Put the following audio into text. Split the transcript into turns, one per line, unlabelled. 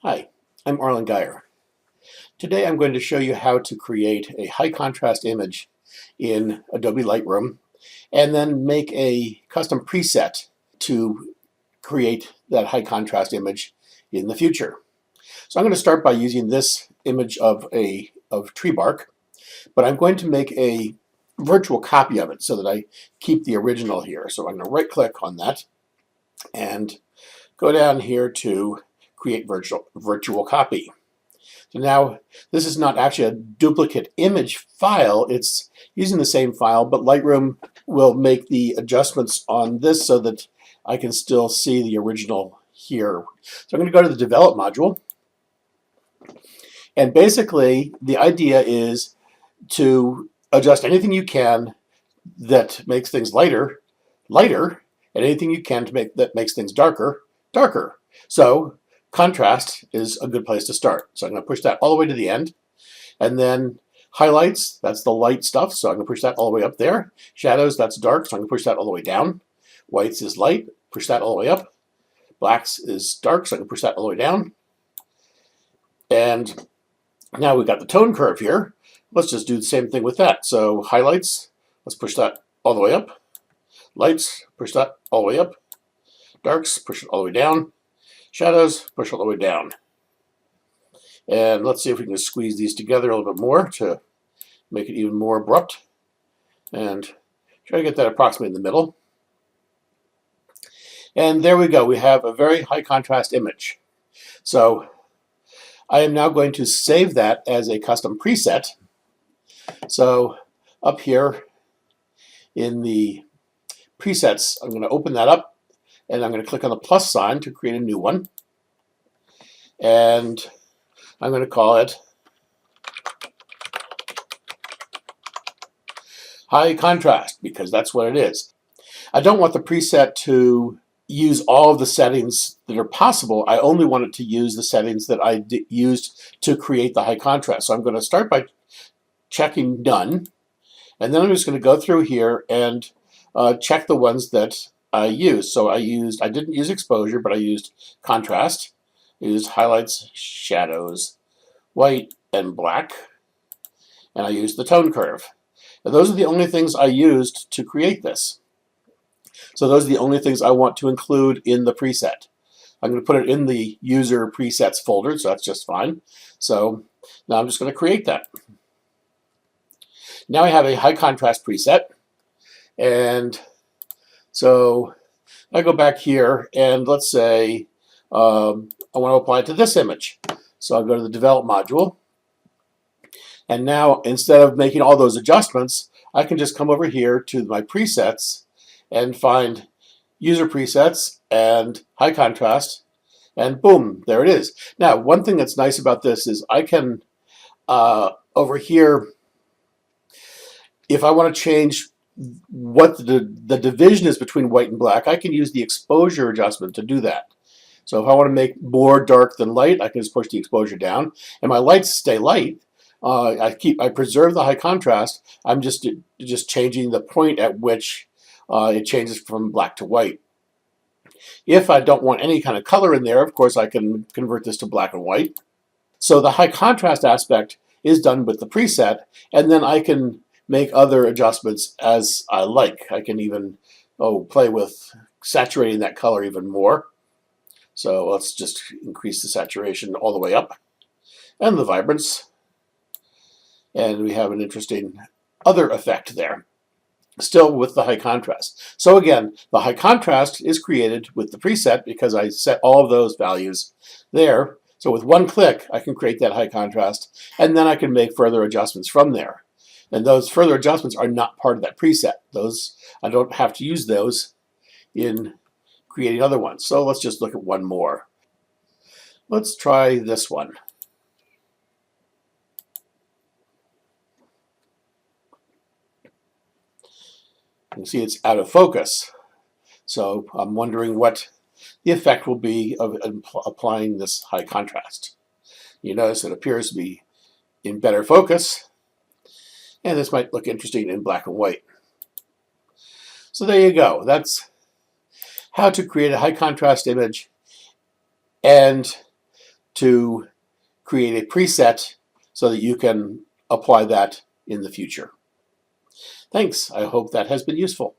Hi, I'm Arlen Geyer. Today I'm going to show you how to create a high contrast image in Adobe Lightroom and then make a custom preset to create that high contrast image in the future. So I'm going to start by using this image of tree bark, but I'm going to make a virtual copy of it so that I keep the original here. So I'm going to right click on that and go down here to create virtual copy. So now this is not actually a duplicate image file, it's using the same file, but Lightroom will make the adjustments on this so that I can still see the original here. So I'm going to go to the Develop module, and basically the idea is to adjust anything you can that makes things lighter, and anything you can to make that makes things darker, darker. So contrast is a good place to start. So I'm going to push that all the way to the end. And then highlights, that's the light stuff. So I'm going to push that all the way up there. Shadows, that's dark. So I'm going to push that all the way down. Whites is light. Push that all the way up. Blacks is dark. So I can push that all the way down. And now we've got the tone curve here. Let's just do the same thing with that. So highlights, let's push that all the way up. Lights, push that all the way up. Darks, push it all the way down. Shadows, push all the way down. And let's see if we can squeeze these together a little bit more to make it even more abrupt. And try to get that approximately in the middle. And there we go. We have a very high contrast image. So I am now going to save that as a custom preset. So up here in the presets, I'm going to open that up and I'm going to click on the plus sign to create a new one. And I'm going to call it high contrast because that's what it is. I don't want the preset to use all of the settings that are possible. I only want it to use the settings that I used to create the high contrast. So I'm going to start by checking done, and then I'm just going to go through here and check the ones that I used. So I didn't use exposure, but I used contrast. I used highlights, shadows, white, and black, and I used the tone curve. And those are the only things I used to create this. So those are the only things I want to include in the preset. I'm going to put it in the user presets folder, so that's just fine. So now I'm just going to create that. Now I have a high contrast preset, and so I go back here and let's say I want to apply it to this image. So I'll go to the Develop module, and now instead of making all those adjustments, I can just come over here to my presets and find user presets and high contrast, and boom, there it is. Now, one thing that's nice about this is I can, over here, if I want to change what the division is between white and black, I can use the exposure adjustment to do that. So if I want to make more dark than light, I can just push the exposure down, and my lights stay light. I preserve the high contrast. I'm just changing the point at which it changes from black to white. If I don't want any kind of color in there, of course, I can convert this to black and white. So the high contrast aspect is done with the preset, and then I can make other adjustments as I like. I can even play with saturating that color even more. So let's just increase the saturation all the way up, and the vibrance. And we have an interesting other effect there, still with the high contrast. So again, the high contrast is created with the preset because I set all of those values there. So with one click, I can create that high contrast, and then I can make further adjustments from there. And those further adjustments are not part of that preset. Those, I don't have to use those in creating other ones. So let's just look at one more. Let's try this one. You can see it's out of focus. So I'm wondering what the effect will be of applying this high contrast. You notice it appears to be in better focus, and this might look interesting in black and white. So there you go. That's how to create a high contrast image and to create a preset so that you can apply that in the future. Thanks. I hope that has been useful.